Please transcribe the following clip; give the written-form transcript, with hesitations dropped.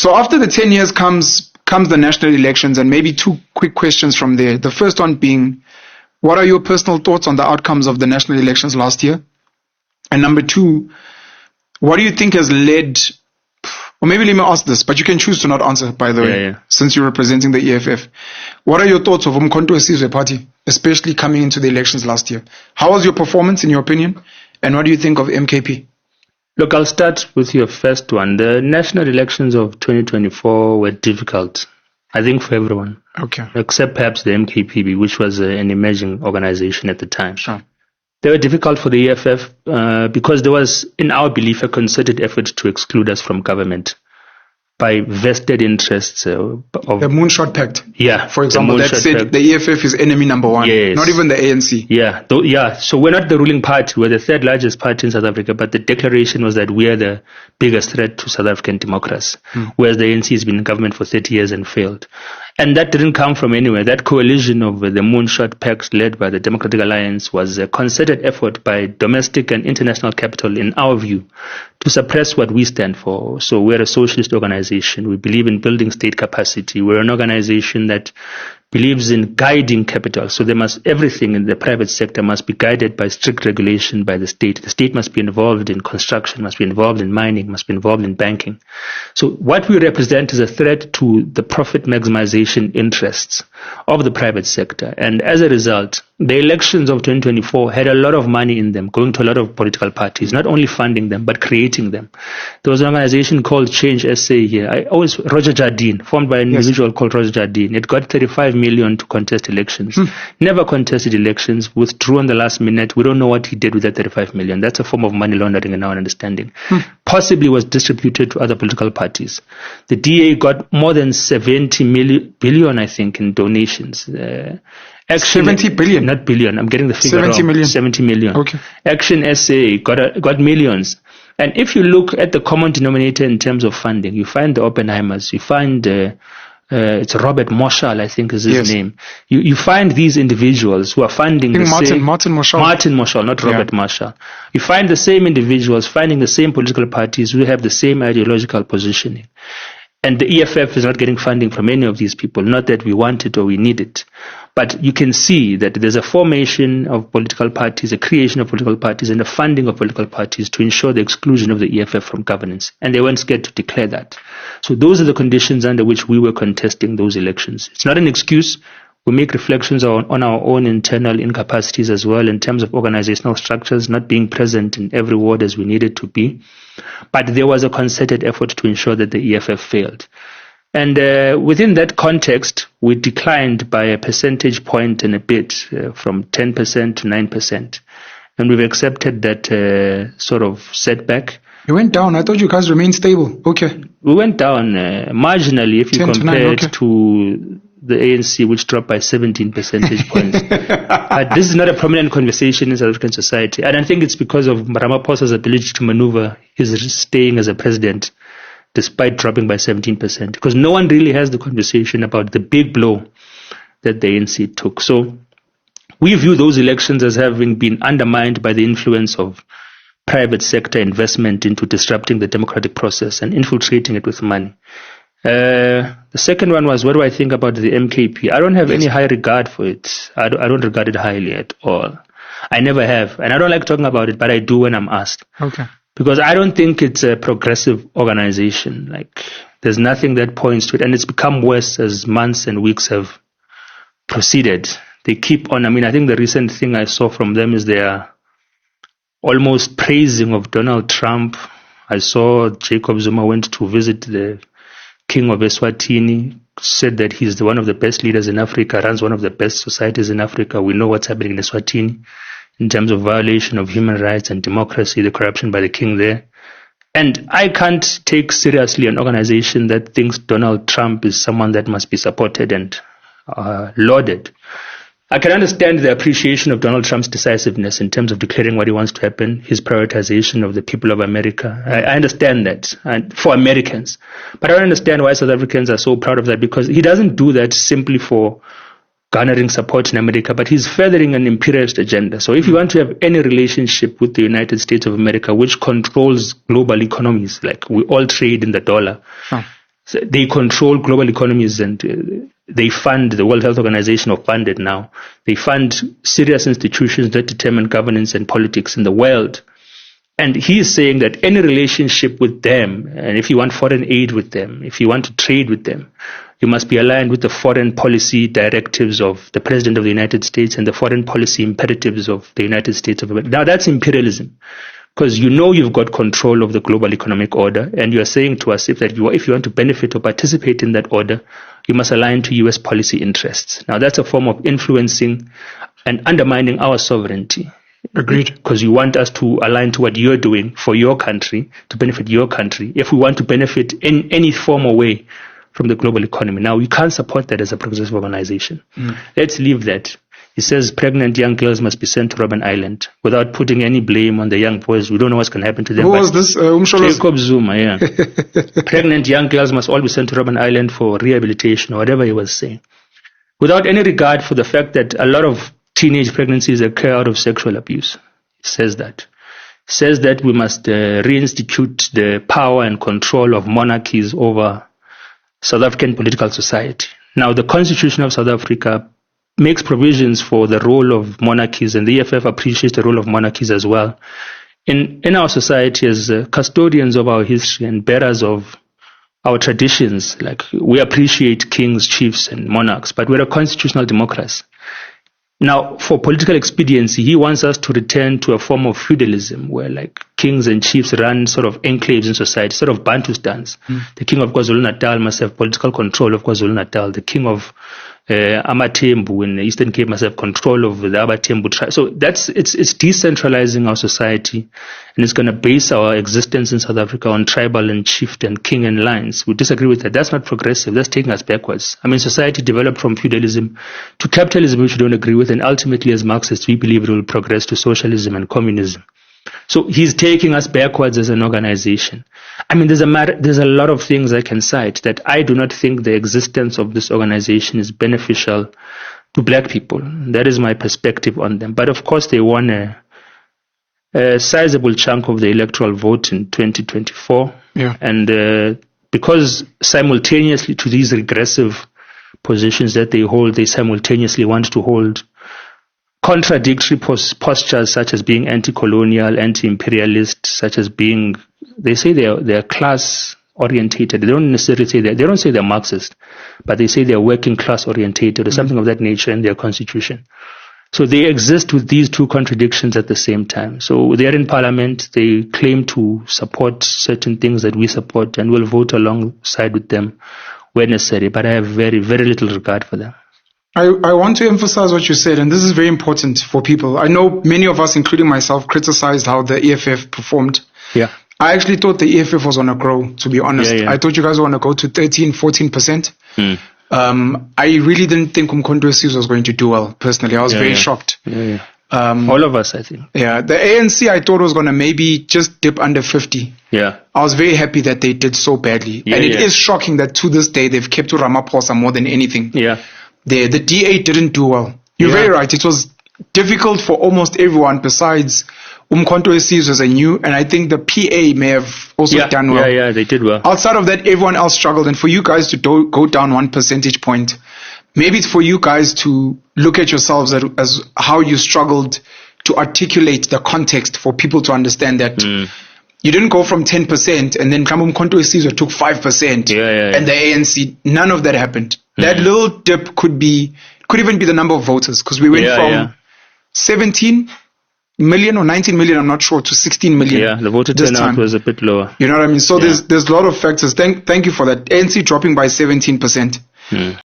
So after the 10 years comes the national elections, and maybe two quick questions from there. The first one being, what are your personal thoughts on the outcomes of the national elections last year? And number two, what do you think has led, or maybe let me ask this, but you can choose to not answer, by the way, since you're representing the EFF. What are your thoughts of Umkhonto weSizwe Party, especially coming into the elections last year? How was your performance, in your opinion? And what do you think of MKP? Look, I'll start with your first one. The national elections of 2024 were difficult, I think, for everyone. Okay. Except perhaps the MKP, which was an emerging organization at the time. Sure. They were difficult for the EFF because there was, in our belief, a concerted effort to exclude us from government by vested interests of the Moonshot Pact. Yeah. For example, that said Pact. The EFF is enemy number one. Yes. Not even the ANC. Yeah. So we're not the ruling party. We're the third largest party in South Africa, but the declaration was that we are the biggest threat to South African democracy, whereas the ANC has been in government for 30 years and failed. And that didn't come from anywhere. That coalition of the Moonshot Pact led by the Democratic Alliance was a concerted effort by domestic and international capital, in our view, to suppress what we stand for. So we're a socialist organization. We believe in building state capacity. We're an organization that believes in guiding capital. So everything in the private sector must be guided by strict regulation by the state. The state must be involved in construction, must be involved in mining, must be involved in banking. So what we represent is a threat to the profit maximization interests of the private sector. And as a result, the elections of 2024 had a lot of money in them, going to a lot of political parties, not only funding them, but creating them. There was an organization called Change SA here. Roger Jardine, formed by an individual called Roger Jardine. It got 35 million to contest elections. Never contested elections, withdrew on the last minute. We don't know what he did with that 35 million. That's a form of money laundering in our understanding. Possibly was distributed to other political parties. The DA got more than 70 billion, I think, in donations. 70 billion? Not billion. I'm getting the figure 70 wrong. million. 70 million. Okay. Action SA got millions. And if you look at the common denominator in terms of funding, you find the Oppenheimers, you find it's Robert Marshall, I think is his name. You find these individuals who are funding the same. Martin Marshall. Martin Marshall, not Robert Marshall. You find the same individuals finding the same political parties who have the same ideological positioning. And the EFF is not getting funding from any of these people. Not that we want it or we need it. But you can see that there's a formation of political parties, a creation of political parties, and a funding of political parties to ensure the exclusion of the EFF from governance. And they weren't scared to declare that. So those are the conditions under which we were contesting those elections. It's not an excuse. We make reflections on our own internal incapacities as well in terms of organizational structures, not being present in every ward as we needed to be. But there was a concerted effort to ensure that the EFF failed. And within that context, we declined by a percentage point and a bit, from 10% to 9%. And we've accepted that sort of setback. You went down. I thought you guys remained stable. Okay. We went down marginally if you compare it to the ANC, which dropped by 17 percentage points. This is not a prominent conversation in South African society. And I think it's because of Ramaphosa's ability to maneuver his staying as a president, despite dropping by 17%. Because no one really has the conversation about the big blow that the ANC took. So we view those elections as having been undermined by the influence of private sector investment into disrupting the democratic process and infiltrating it with money. The second one was, what do I think about the MKP? I don't have any high regard for it. I don't regard it highly at all. I never have. And I don't like talking about it, but I do when I'm asked. Okay. Because I don't think it's a progressive organization. Like, there's nothing that points to it. And it's become worse as months and weeks have proceeded. They keep on. I think the recent thing I saw from them is their almost praising of Donald Trump. I saw Jacob Zuma went to visit the King of Eswatini, said that he's one of the best leaders in Africa, runs one of the best societies in Africa. We know what's happening in Eswatini in terms of violation of human rights and democracy, the corruption by the king there. And I can't take seriously an organization that thinks Donald Trump is someone that must be supported and lauded. I can understand the appreciation of Donald Trump's decisiveness in terms of declaring what he wants to happen, his prioritization of the people of America. I understand that, and for Americans. But I don't understand why South Africans are so proud of that, because he doesn't do that simply for garnering support in America, but he's furthering an imperialist agenda. So if you want to have any relationship with the United States of America, which controls global economies, like we all trade in the dollar, they control global economies, and they fund the World Health Organization, or fund it now. They fund serious institutions that determine governance and politics in the world. And he is saying that any relationship with them, and if you want foreign aid with them, if you want to trade with them, you must be aligned with the foreign policy directives of the President of the United States and the foreign policy imperatives of the United States of America. Now, that's imperialism, because you've got control of the global economic order, and you are saying to us if you want to benefit or participate in that order, you must align to U.S. policy interests. Now, that's a form of influencing and undermining our sovereignty. Agreed. Because you want us to align to what you're doing for your country, to benefit your country, if we want to benefit in any form or way from the global economy. Now, we can't support that as a progressive organization. Let's leave that. He says pregnant young girls must be sent to Robben Island without putting any blame on the young boys. We don't know what's going to happen to them. Who was this? Jacob Zuma, yeah. Pregnant young girls must all be sent to Robben Island for rehabilitation, or whatever he was saying. Without any regard for the fact that a lot of teenage pregnancies occur out of sexual abuse. He says that. He says that we must reinstitute the power and control of monarchies over South African political society. Now, the Constitution of South Africa makes provisions for the role of monarchies, and the EFF appreciates the role of monarchies as well. In our society, as custodians of our history and bearers of our traditions, like we appreciate kings, chiefs, and monarchs, but we're a constitutional democracy. Now, for political expediency, he wants us to return to a form of feudalism where like kings and chiefs run sort of enclaves in society, sort of Bantustans. The king of KwaZulu-Natal must have political control of KwaZulu-Natal. The king of Amatembu in the Eastern Cape must have control of the Abatembu tribe. So it's decentralizing our society, and it's going to base our existence in South Africa on tribal and chieftain, king and lines. We disagree with that. That's not progressive. That's taking us backwards. I mean, society developed from feudalism to capitalism, which we don't agree with, and ultimately as Marxists, we believe it will progress to socialism and communism. So he's taking us backwards as an organization. I mean, there's a lot of things I can cite that I do not think the existence of this organization is beneficial to black people. That is my perspective on them. But of course, they won a sizable chunk of the electoral vote in 2024. Yeah. And because simultaneously to these regressive positions that they hold, they simultaneously want to hold contradictory postures, such as being anti-colonial, anti-imperialist, such as being, they say they're class orientated. They don't necessarily say they don't say they're Marxist, but they say they're working class orientated or something of that nature in their constitution. So they exist with these two contradictions at the same time. So they're in parliament, they claim to support certain things that we support and will vote alongside with them where necessary, but I have very, very little regard for them. I want to emphasize what you said, and this is very important for people. I know many of us, including myself, criticized how the EFF performed. Yeah. I actually thought the EFF was on a grow, to be honest. Yeah. I thought you guys were going to go to 13, 14%. I really didn't think Umkhonto we was going to do well, personally. I was very shocked. Yeah. All of us, I think. Yeah. The ANC, I thought was going to maybe just dip under 50. Yeah. I was very happy that they did so badly. And it is shocking that to this day, they've kept to Ramaphosa more than anything. Yeah. The DA didn't do well. You're very right. It was difficult for almost everyone besides Umkhonto we was a new, and I think the PA may have also done well. Yeah, they did well. Outside of that, everyone else struggled. And for you guys to go down 1 percentage point, maybe it's for you guys to look at yourselves as how you struggled to articulate the context for people to understand that you didn't go from 10% and then Umkhonto we took 5% and the ANC, none of that happened. That little dip could even be the number of voters, because we went from 17 million or 19 million, I'm not sure, to 16 million. Yeah, the voter turnout was a bit lower. You know what I mean? So there's a lot of factors. Thank you for that. ANC dropping by 17%.